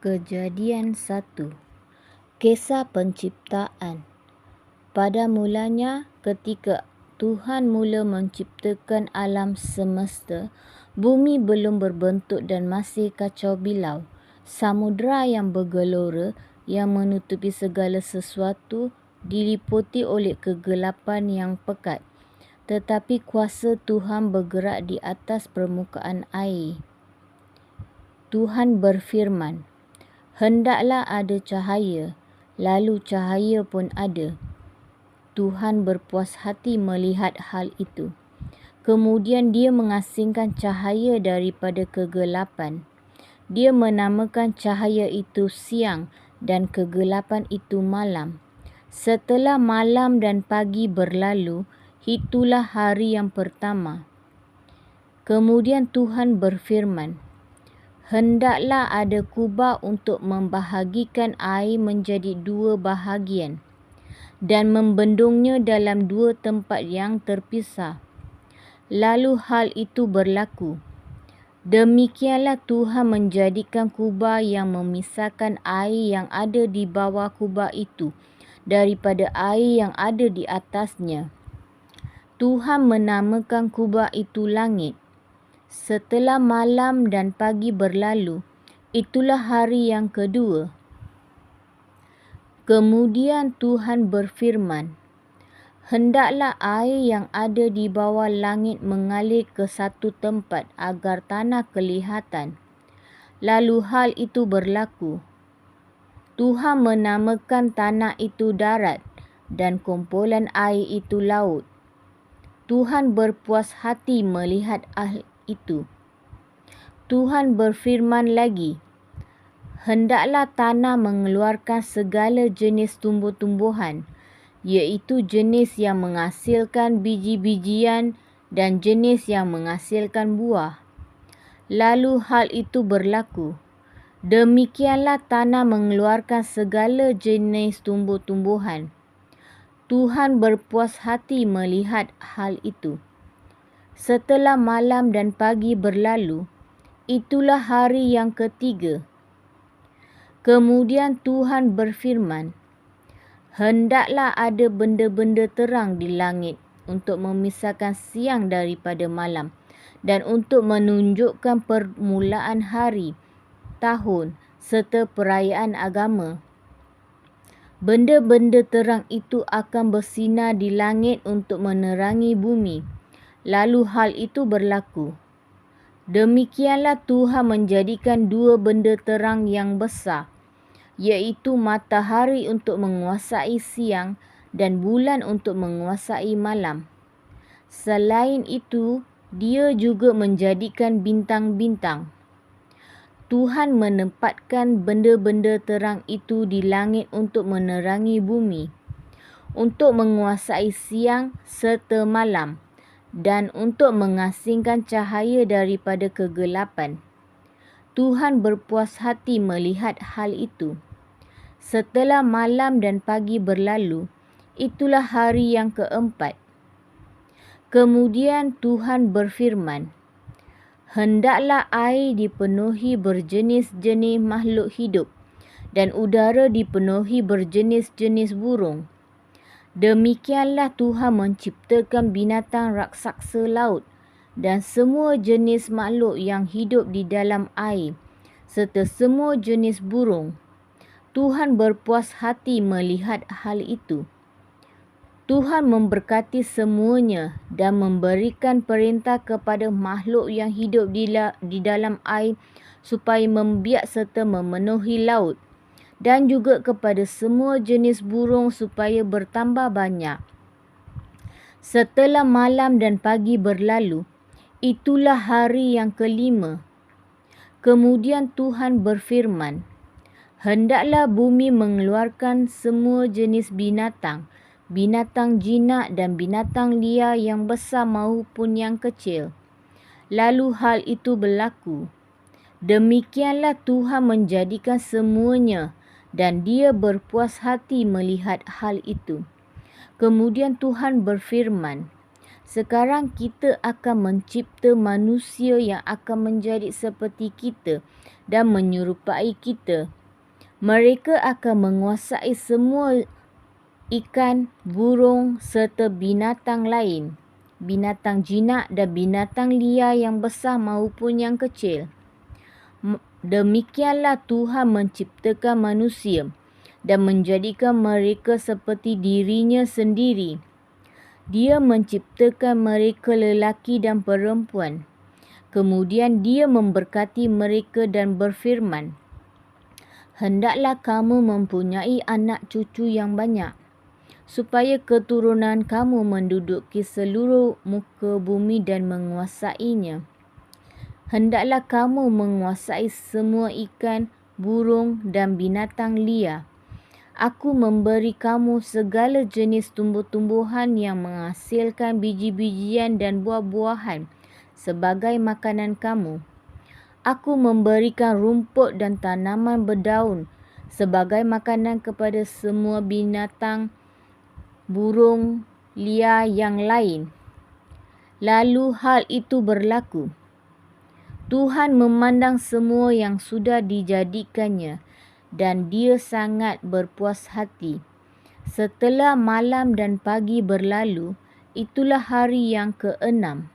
Kejadian 1. Kisah penciptaan. Pada mulanya, ketika Tuhan mula menciptakan alam semesta, bumi belum berbentuk dan masih kacau bilau. Samudera yang bergelora yang menutupi segala sesuatu diliputi oleh kegelapan yang pekat. Tetapi kuasa Tuhan bergerak di atas permukaan air. Tuhan berfirman, "Hendaklah ada cahaya," lalu cahaya pun ada. Tuhan berpuas hati melihat hal itu. Kemudian dia mengasingkan cahaya daripada kegelapan. Dia menamakan cahaya itu siang dan kegelapan itu malam. Setelah malam dan pagi berlalu, itulah hari yang pertama. Kemudian Tuhan berfirman, "Hendaklah ada kubah untuk membahagikan air menjadi dua bahagian dan membendungnya dalam dua tempat yang terpisah." Lalu hal itu berlaku. Demikianlah Tuhan menjadikan kubah yang memisahkan air yang ada di bawah kubah itu daripada air yang ada di atasnya. Tuhan menamakan kubah itu langit. Setelah malam dan pagi berlalu, itulah hari yang kedua. Kemudian Tuhan berfirman, "Hendaklah air yang ada di bawah langit mengalir ke satu tempat agar tanah kelihatan." Lalu hal itu berlaku. Tuhan menamakan tanah itu darat dan kumpulan air itu laut. Tuhan berpuas hati melihat hal itu. Tuhan berfirman lagi, "Hendaklah tanah mengeluarkan segala jenis tumbuh-tumbuhan, iaitu jenis yang menghasilkan biji-bijian dan jenis yang menghasilkan buah." Lalu hal itu berlaku. Demikianlah tanah mengeluarkan segala jenis tumbuh-tumbuhan. Tuhan berpuas hati melihat hal itu. Setelah malam dan pagi berlalu, itulah hari yang ketiga. Kemudian Tuhan berfirman, "Hendaklah ada benda-benda terang di langit untuk memisahkan siang daripada malam dan untuk menunjukkan permulaan hari, tahun serta perayaan agama. Benda-benda terang itu akan bersinar di langit untuk menerangi bumi." Lalu hal itu berlaku. Demikianlah Tuhan menjadikan dua benda terang yang besar, iaitu matahari untuk menguasai siang dan bulan untuk menguasai malam. Selain itu, dia juga menjadikan bintang-bintang. Tuhan menempatkan benda-benda terang itu di langit untuk menerangi bumi, untuk menguasai siang serta malam, dan untuk mengasingkan cahaya daripada kegelapan. Tuhan berpuas hati melihat hal itu. Setelah malam dan pagi berlalu, itulah hari yang keempat. Kemudian Tuhan berfirman, "Hendaklah air dipenuhi berjenis-jenis makhluk hidup dan udara dipenuhi berjenis-jenis burung." Demikianlah Tuhan menciptakan binatang raksasa laut dan semua jenis makhluk yang hidup di dalam air, serta semua jenis burung. Tuhan berpuas hati melihat hal itu. Tuhan memberkati semuanya dan memberikan perintah kepada makhluk yang hidup di dalam air supaya membiak serta memenuhi laut, dan juga kepada semua jenis burung supaya bertambah banyak. Setelah malam dan pagi berlalu, itulah hari yang kelima. Kemudian Tuhan berfirman, "Hendaklah bumi mengeluarkan semua jenis binatang, binatang jinak dan binatang liar yang besar maupun yang kecil." Lalu hal itu berlaku. Demikianlah Tuhan menjadikan semuanya, dan dia berpuas hati melihat hal itu. Kemudian Tuhan berfirman, Sekarang kita akan mencipta manusia yang akan menjadi seperti kita dan menyerupai kita. Mereka akan menguasai semua ikan, burung serta binatang lain, binatang jinak dan binatang liar yang besar maupun yang kecil. Demikianlah Tuhan menciptakan manusia dan menjadikan mereka seperti dirinya sendiri. Dia menciptakan mereka lelaki dan perempuan. Kemudian dia memberkati mereka dan berfirman, "Hendaklah kamu mempunyai anak cucu yang banyak, supaya keturunan kamu menduduki seluruh muka bumi dan menguasainya. Hendaklah kamu menguasai semua ikan, burung dan binatang liar. Aku memberi kamu segala jenis tumbuh-tumbuhan yang menghasilkan biji-bijian dan buah-buahan sebagai makanan kamu. Aku memberikan rumput dan tanaman berdaun sebagai makanan kepada semua binatang, burung liar yang lain." Lalu hal itu berlaku. Tuhan memandang semua yang sudah dijadikannya dan dia sangat berpuas hati. Setelah malam dan pagi berlalu, itulah hari yang ke-6.